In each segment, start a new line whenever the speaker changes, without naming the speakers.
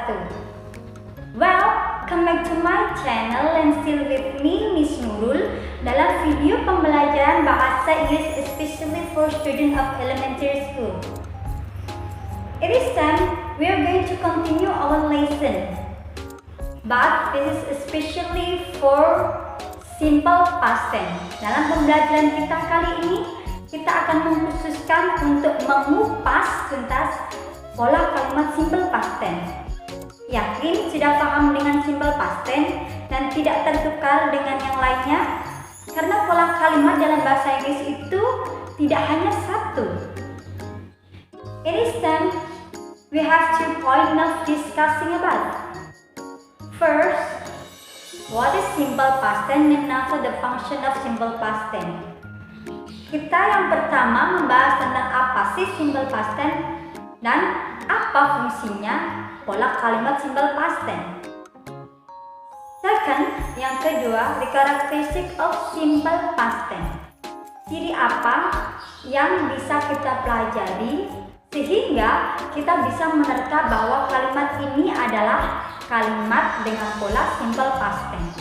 Well, come back to my channel and still with me, Miss Nurul, dalam video pembelajaran bahasa Inggris especially for students of elementary school. It is time we are going to continue our lesson, but this is especially for simple past tense. Dalam pembelajaran kita kali ini, kita akan mengkhususkan untuk mengupas tuntas pola kalimat simple past tense. Yakin sudah paham dengan simple past tense dan tidak tertukar dengan yang lainnya? Karena pola kalimat dalam bahasa Inggris itu tidak hanya satu. It is time we have 2 points of discussing about. First, what is simple past tense and also the function of simple past tense. Kita yang pertama membahas tentang apa sih simple past tense dan apa fungsinya pola kalimat simple past tense. Second, yang kedua, the characteristic of simple past tense. Ciri apa yang bisa kita pelajari sehingga kita bisa menerka bahwa kalimat ini adalah kalimat dengan pola simple past tense.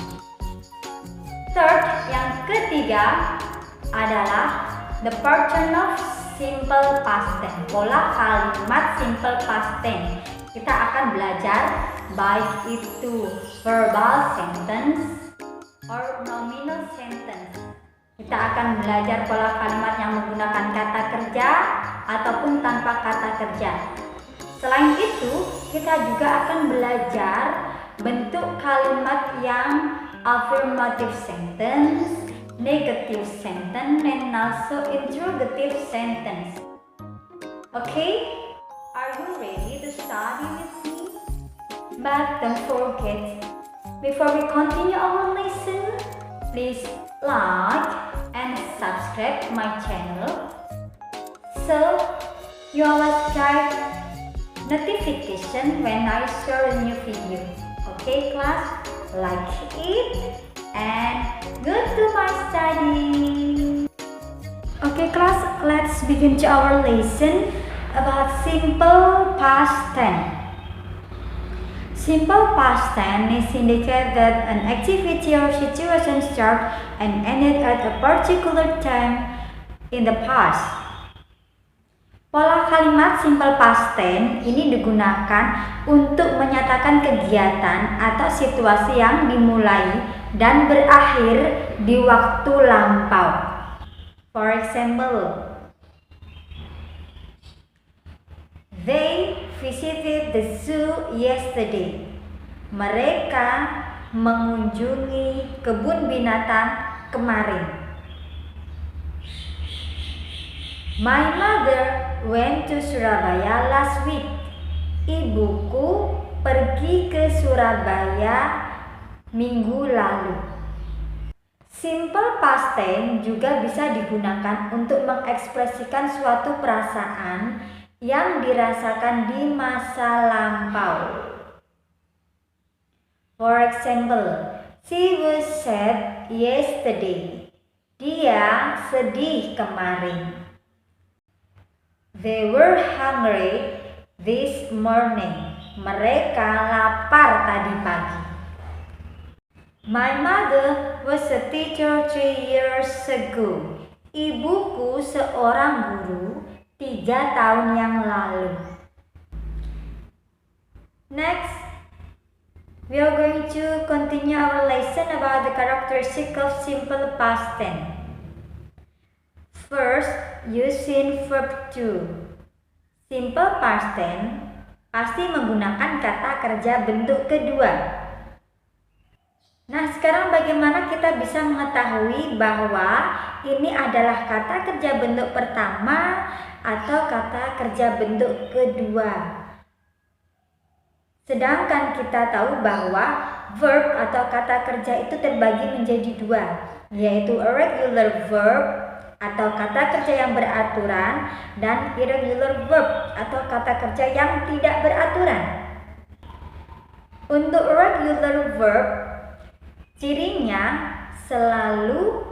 Third, yang ketiga adalah the pattern of simple past tense, pola kalimat simple past tense. Kita akan belajar baik itu verbal sentence or nominal sentence. Kita akan belajar pola kalimat yang menggunakan kata kerja ataupun tanpa kata kerja. Selain itu, kita juga akan belajar bentuk kalimat yang affirmative sentence, negative sentence, and also interrogative sentence. Okay? Are you ready to study with me? But don't forget, before we continue our lesson, please like and subscribe my channel so you always get notification when I share a new video. Okay class, like it and go to my study. Okay class, let's begin to our lesson about simple past tense. Simple past tense is indicate that an activity or situation started and ended at a particular time in the past. Pola kalimat simple past tense ini digunakan untuk menyatakan kegiatan atau situasi yang dimulai dan berakhir di waktu lampau. For example, they visited the zoo yesterday. Mereka mengunjungi kebun binatang kemarin. My mother went to Surabaya last week. Ibuku pergi ke Surabaya minggu lalu. Simple past tense juga bisa digunakan untuk mengekspresikan suatu perasaan yang dirasakan di masa lampau. For example, she was sad yesterday. Dia sedih kemarin. They were hungry this morning. Mereka lapar tadi pagi. My mother was a teacher 3 years ago. Ibuku seorang guru 3 tahun yang lalu. Next, we are going to continue our lesson about the characteristic of simple past tense. First, using verb to. Simple past tense pasti menggunakan kata kerja bentuk kedua. Nah, sekarang bagaimana kita bisa mengetahui bahwa ini adalah kata kerja bentuk pertama atau kata kerja bentuk kedua? Sedangkan kita tahu bahwa verb atau kata kerja itu terbagi menjadi 2, yaitu a regular verb atau kata kerja yang beraturan dan irregular verb atau kata kerja yang tidak beraturan. Untuk regular verb, cirinya selalu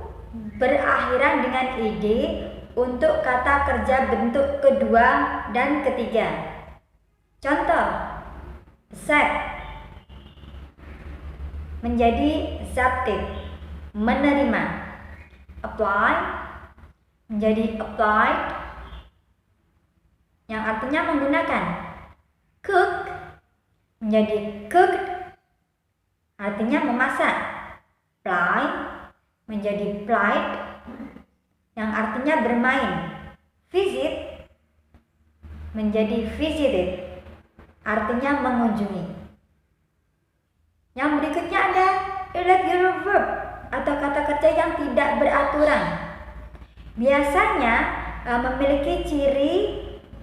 berakhiran dengan ed untuk kata kerja bentuk kedua dan ketiga. Contoh, Accept menjadi subjek, menerima. Apply menjadi applied, yang artinya menggunakan. Cook menjadi cooked, artinya memasak. Play menjadi played, yang artinya bermain. Visit menjadi visited, artinya mengunjungi. Yang berikutnya ada irregular verb atau kata kerja yang tidak beraturan. Biasanya memiliki ciri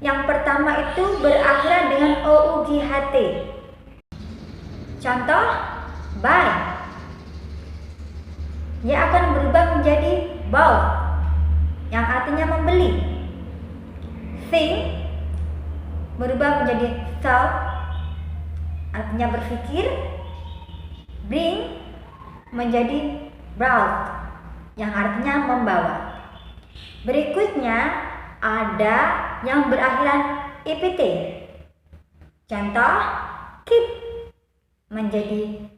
yang pertama itu berakhiran dengan OUGHT. Contoh, buy. Ia akan berubah menjadi bought, yang artinya membeli. Think berubah menjadi thought, artinya berpikir. Bring menjadi brought, yang artinya membawa. Berikutnya ada yang berakhiran EPT. Contoh, keep menjadi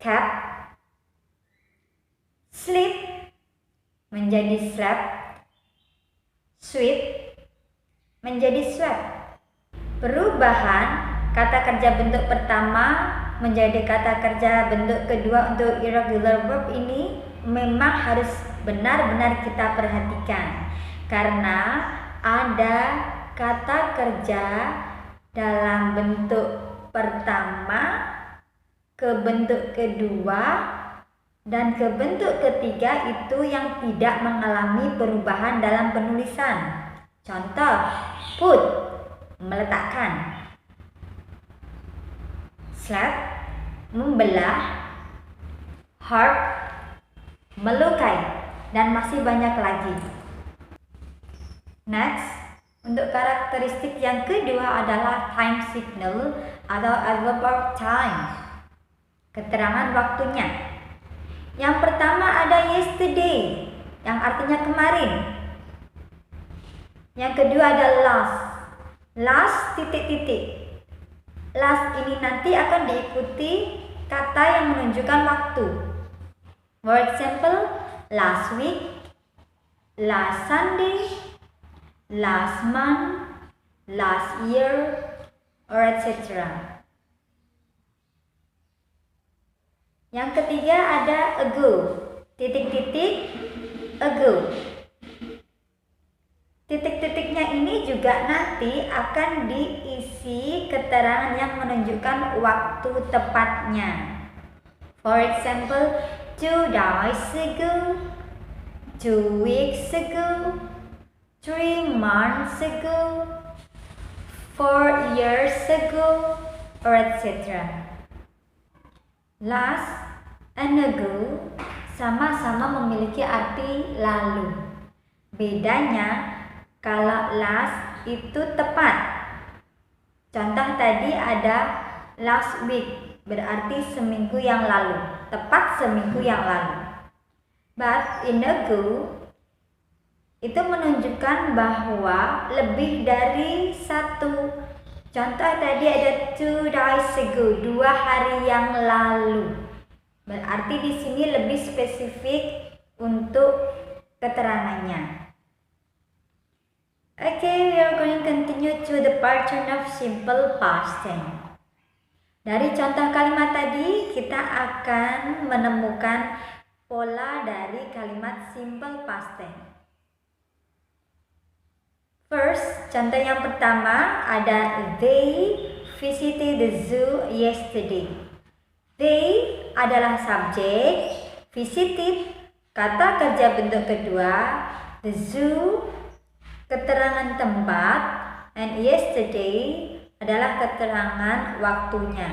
kept. Sleep menjadi slept. Sweep menjadi swept. Perubahan kata kerja bentuk pertama menjadi kata kerja bentuk kedua untuk irregular verb ini memang harus benar-benar kita perhatikan, karena ada kata kerja dalam bentuk pertama ke bentuk kedua dan ke bentuk ketiga itu yang tidak mengalami perubahan dalam penulisan. Contoh, put meletakkan, slap membelah, hurt melukai, dan masih banyak lagi. Next, untuk karakteristik yang kedua adalah time signal atau adverb of time, keterangan waktunya. Yang pertama ada yesterday, yang artinya kemarin. Yang kedua ada last. Last titik-titik. Last ini nanti akan diikuti kata yang menunjukkan waktu. For example, last week, last Sunday, last month, last year, or etc. Yang ketiga ada ago, titik-titik ago. Titik-titiknya ini juga nanti akan diisi keterangan yang menunjukkan waktu tepatnya. For example, 2 days ago, 2 weeks ago, 3 months ago, 4 years ago, or etc. Last and ago sama-sama memiliki arti lalu. Bedanya, kalau last itu tepat. Contoh tadi ada last week, berarti seminggu yang lalu, tepat seminggu yang lalu. But in ago itu menunjukkan bahwa lebih dari satu. Contoh tadi ada 2 days ago, 2 hari yang lalu. Berarti di sini lebih spesifik untuk keterangannya. Okay, we are going to continue to the pattern of simple past tense. Dari contoh kalimat tadi, kita akan menemukan pola dari kalimat simple past tense. First, contoh yang pertama ada they visited the zoo yesterday. They adalah subjek, visited kata kerja bentuk kedua, the zoo keterangan tempat, and yesterday adalah keterangan waktunya.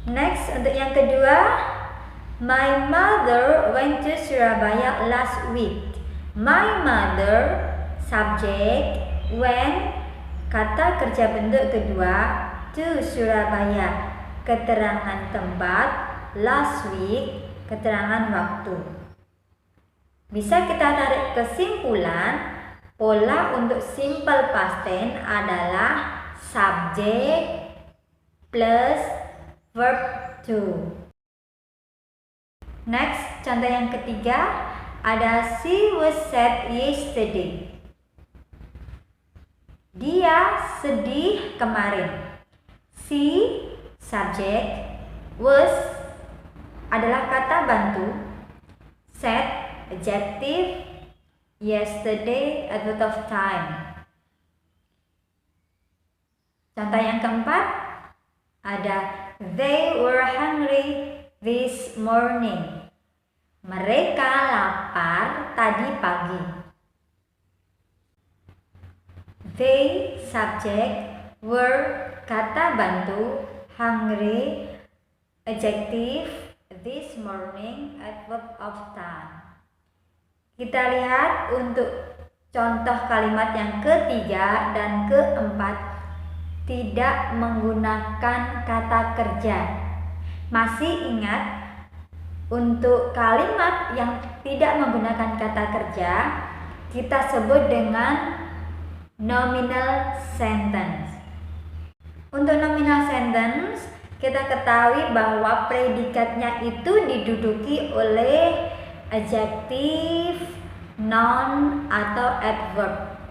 Next, untuk yang kedua, my mother went to Surabaya last week. My mother, subjek, went, kata kerja bentuk kedua, to Surabaya, keterangan tempat, last week, keterangan waktu. Bisa kita tarik kesimpulan, pola untuk simple past tense adalah subject plus verb to. Next, contoh yang ketiga ada she was sad yesterday. Dia sedih kemarin. She subject, was adalah kata bantu, sad adjective, yesterday adverb of time. Contoh yang keempat ada they were hungry this morning. Mereka lapar tadi pagi. They subject, were kata bantu, hungry adjective, this morning adverb of time. Kita lihat untuk contoh kalimat yang ketiga dan keempat tidak menggunakan kata kerja. Masih ingat untuk kalimat yang tidak menggunakan kata kerja kita sebut dengan nominal sentence. Untuk nominal sentence kita ketahui bahwa predikatnya itu diduduki oleh adjektif, noun atau adverb.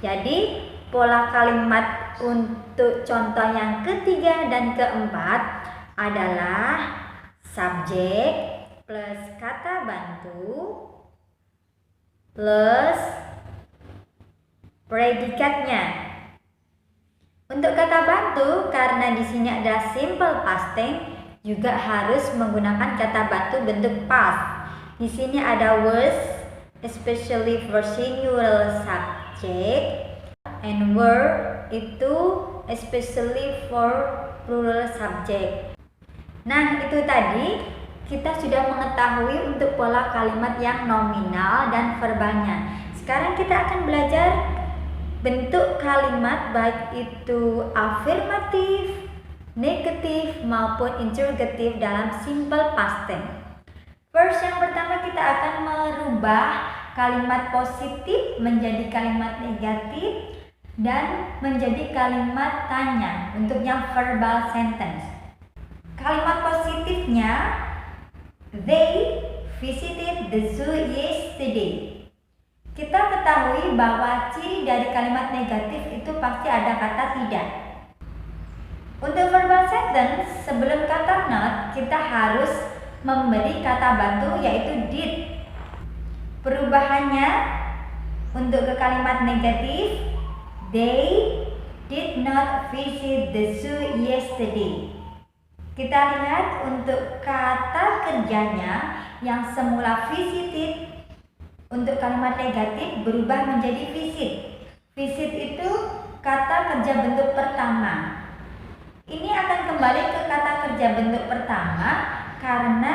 Jadi pola kalimat untuk contoh yang ketiga dan keempat adalah subjek plus kata bantu plus predikatnya. Untuk kata bantu karena di sini ada simple past tense juga harus menggunakan kata bantu bentuk past. Di sini ada was especially for singular subject and were itu especially for plural subject. Nah, itu tadi kita sudah mengetahui untuk pola kalimat yang nominal dan verbalnya. Sekarang kita akan belajar bentuk kalimat baik itu afirmatif, negatif maupun interrogatif dalam simple past tense. First, yang pertama kita akan merubah kalimat positif menjadi kalimat negatif dan menjadi kalimat tanya untuk yang verbal sentence. Kalimat positifnya, they visited the zoo yesterday. Kita ketahui bahwa ciri dari kalimat negatif itu pasti ada kata tidak. Untuk verbal sentence, sebelum kata not, kita harus memberi kata bantu yaitu did. Perubahannya untuk ke kalimat negatif, they did not visit the zoo yesterday. Kita lihat untuk kata kerjanya yang semula visited untuk kalimat negatif berubah menjadi visit. Visit itu kata kerja bentuk pertama. Ini akan kembali ke kata kerja bentuk pertama karena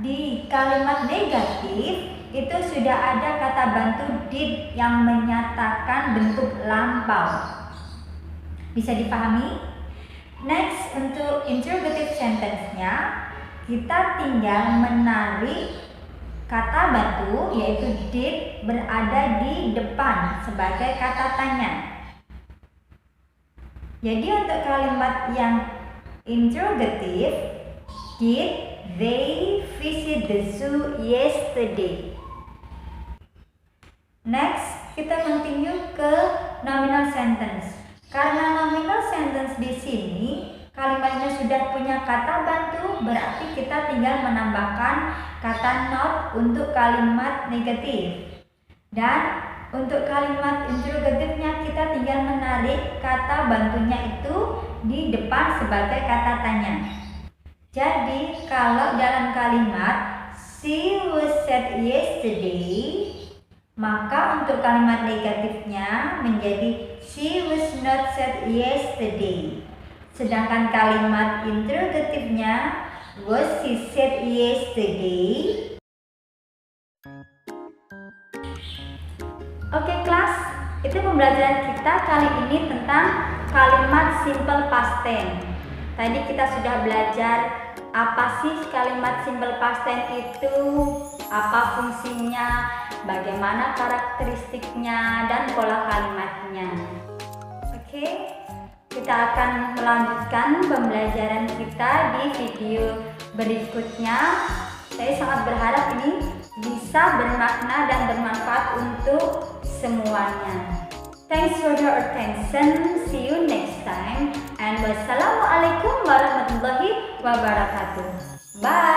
di kalimat negatif itu sudah ada kata bantu did yang menyatakan bentuk lampau. Bisa dipahami? Next, untuk interrogative sentence-nya kita tinggal menarik kata bantu yaitu did berada di depan sebagai kata tanya. Jadi untuk kalimat yang interrogative, did they visit the zoo yesterday? Next, kita continue ke nominal sentence. Karena nominal sentence di sini kalimatnya sudah punya kata bantu, berarti kita tinggal menambahkan kata not untuk kalimat negatif. Dan untuk kalimat interrogatifnya kita tinggal menarik kata bantunya itu di depan sebagai kata tanya. Jadi kalau dalam kalimat she was sad yesterday, maka untuk kalimat negatifnya menjadi she was not sad yesterday. Sedangkan kalimat interrogatifnya was she sad yesterday? Oke kelas, itu pembelajaran kita kali ini tentang kalimat simple past tense. Tadi kita sudah belajar apa sih kalimat simple past tense itu, apa fungsinya, bagaimana karakteristiknya, dan pola kalimatnya. Oke, Kita akan melanjutkan pembelajaran kita di video berikutnya. Saya sangat berharap ini bisa bermakna dan bermanfaat untuk semuanya. Thanks for your attention. See you next time. And wassalamualaikum warahmatullahi wabarakatuh. Bye.